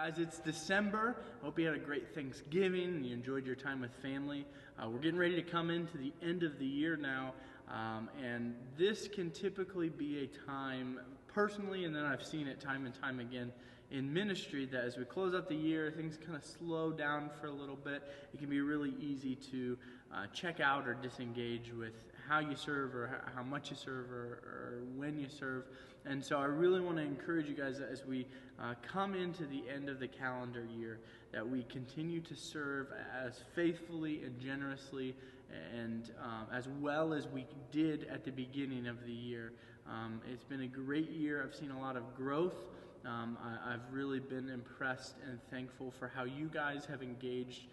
Guys, it's December. Hope you had a great Thanksgiving and you enjoyed your time with family. We're getting ready to come into the end of the year now, and this can typically be a time, personally, and then I've seen it time and time again in ministry, that as we close out the year, things kind of slow down for a little bit. It can be really easy to check out or disengage with how you serve or how much you serve or when you serve. And so I really want to encourage you guys that as we come into the end of the calendar year, that we continue to serve as faithfully and generously and as well as we did at the beginning of the year. It's been a great year. I've seen a lot of growth. I've really been impressed and thankful for how you guys have engaged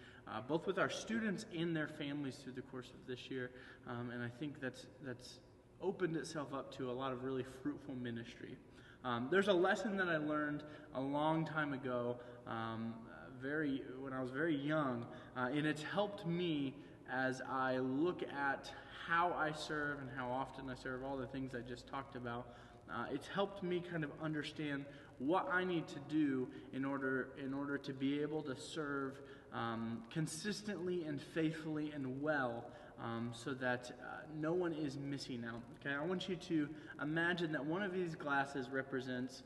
both with our students and their families through the course of this year. And I think that's opened itself up to a lot of really fruitful ministry. There's a lesson that I learned a long time ago, when I was very young, and it's helped me as I look at how I serve and how often I serve, all the things I just talked about. It's helped me kind of understand what I need to do in order to be able to serve consistently and faithfully and well, so that no one is missing out. Okay, I want you to imagine that one of these glasses represents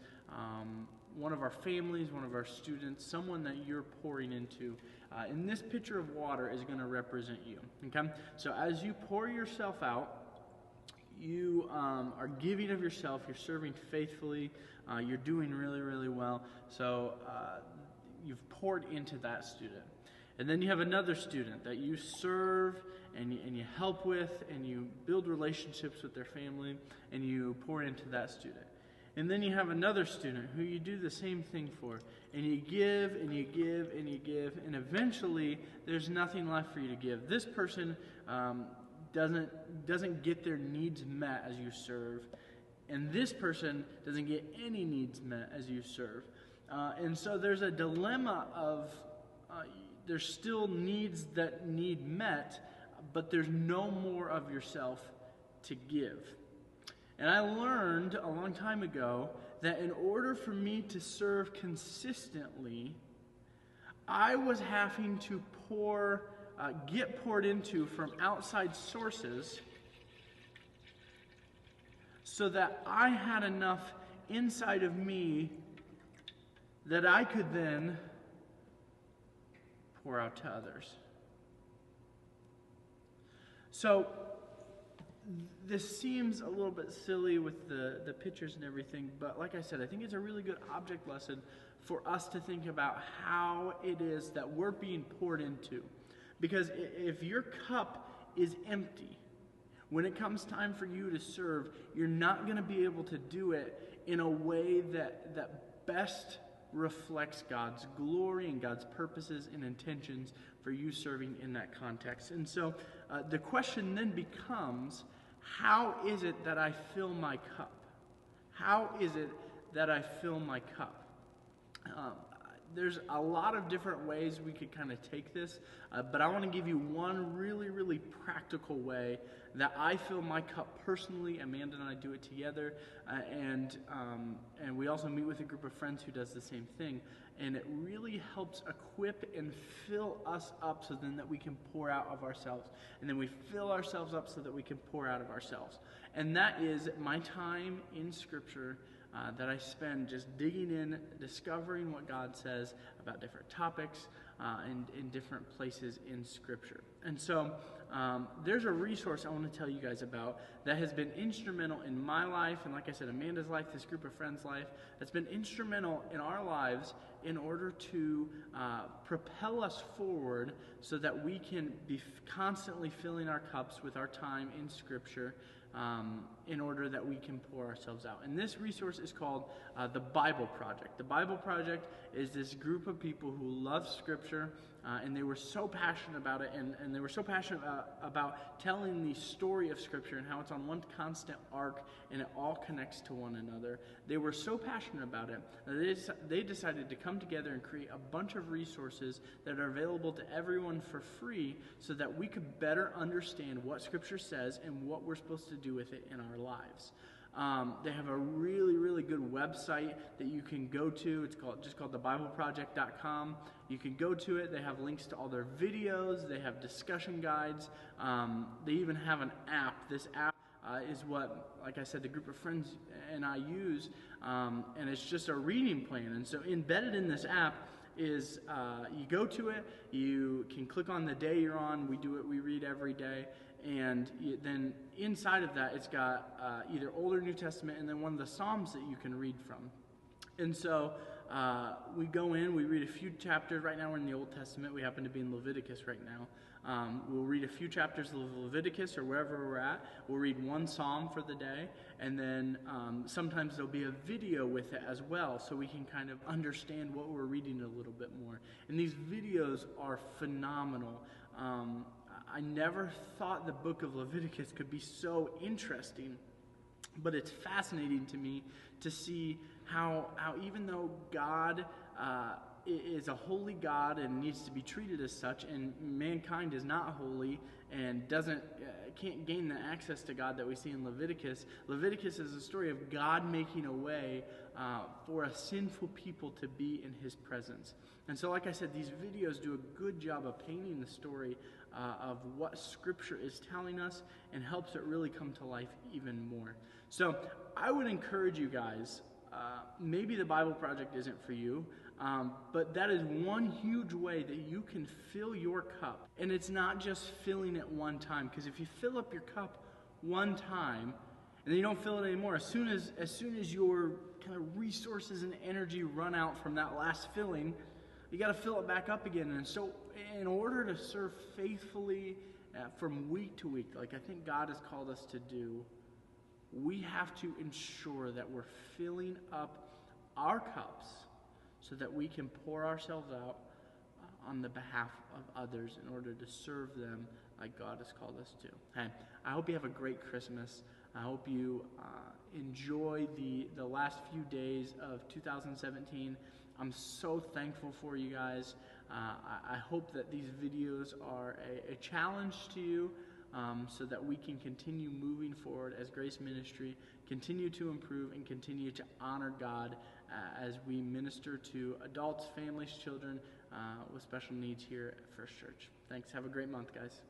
one of our families, one of our students, someone that you're pouring into. And this pitcher of water is going to represent you. Okay, so as you pour yourself out, you are giving of yourself, you're serving faithfully, you're doing really, really well. So you've poured into that student. And then you have another student that you serve and you help with, and you build relationships with their family, and you pour into that student. And then you have another student who you do the same thing for, and you give and you give and you give, and eventually there's nothing left for you to give. This person doesn't get their needs met as you serve, and this person doesn't get any needs met as you serve. And so there's a dilemma of there's still needs that need met, but there's no more of yourself to give. And I learned a long time ago that in order for me to serve consistently, I was having to get poured into from outside sources so that I had enough inside of me that I could then pour out to others. So this seems a little bit silly with the pictures and everything, but like I said, I think it's a really good object lesson for us to think about how it is that we're being poured into. Because if your cup is empty, when it comes time for you to serve, you're not going to be able to do it in a way that best reflects God's glory and God's purposes and intentions for you serving in that context. And so the question then becomes, how is it that I fill my cup? How is it that I fill my cup? There's a lot of different ways we could kind of take this, but I want to give you one really, really practical way that I fill my cup personally. Amanda and I do it together, and we also meet with a group of friends who does the same thing, and it really helps equip and fill us up so then that we can pour out of ourselves, and then we fill ourselves up so that we can pour out of ourselves. And that is my time in Scripture that I spend just digging in, discovering what God says about different topics and in different places in Scripture. And so there's a resource I want to tell you guys about that has been instrumental in my life, and like I said, Amanda's life, this group of friends' life, that's been instrumental in our lives in order to propel us forward so that we can be constantly filling our cups with our time in Scripture, in order that we can pour ourselves out. And this resource is called the Bible Project. The Bible Project is this group of people who love Scripture, and they were so passionate about it, and they were so passionate about telling the story of Scripture and how it's on one constant arc and it all connects to one another. They were so passionate about it that they decided to come together and create a bunch of resources that are available to everyone for free so that we could better understand what Scripture says and what we're supposed to do with it in our lives. They have a really, really good website that you can go to. It's called thebibleproject.com. You can go to it. They have links to all their videos. They have discussion guides. They even have an app. This app is what, like I said, the group of friends and I use, and it's just a reading plan. And so embedded in this app is you go to it, you can click on the day you're on. We read every day. And then inside of that, it's got either Old or New Testament, and then one of the Psalms that you can read from. And so we go in, we read a few chapters. Right now we're in the Old Testament. We happen to be in Leviticus right now. We'll read a few chapters of Leviticus or wherever we're at. We'll read one Psalm for the day, and then sometimes there'll be a video with it as well, so we can kind of understand what we're reading a little bit more. And these videos are phenomenal. I never thought the book of Leviticus could be so interesting, but it's fascinating to me to see how even though God is a holy God and needs to be treated as such, and mankind is not holy and can't gain the access to God that we see in Leviticus. Leviticus is a story of God making a way for a sinful people to be in His presence. And so, like I said, these videos do a good job of painting the story of what Scripture is telling us, and helps it really come to life even more. So I would encourage you guys, maybe the Bible Project isn't for you, but that is one huge way that you can fill your cup. And it's not just filling it one time, because if you fill up your cup one time and then you don't fill it anymore, as soon as your kind of resources and energy run out from that last filling, you got to fill it back up again. And so in order to serve faithfully from week to week, like I think God has called us to do, we have to ensure that we're filling up our cups so that we can pour ourselves out on the behalf of others in order to serve them like God has called us to. Hey, I hope you have a great Christmas. I hope you enjoy the last few days of 2017. I'm so thankful for you guys. I hope that these videos are a challenge to you, so that we can continue moving forward as Grace Ministry, continue to improve, and continue to honor God as we minister to adults, families, children with special needs here at First Church. Thanks. Have a great month, guys.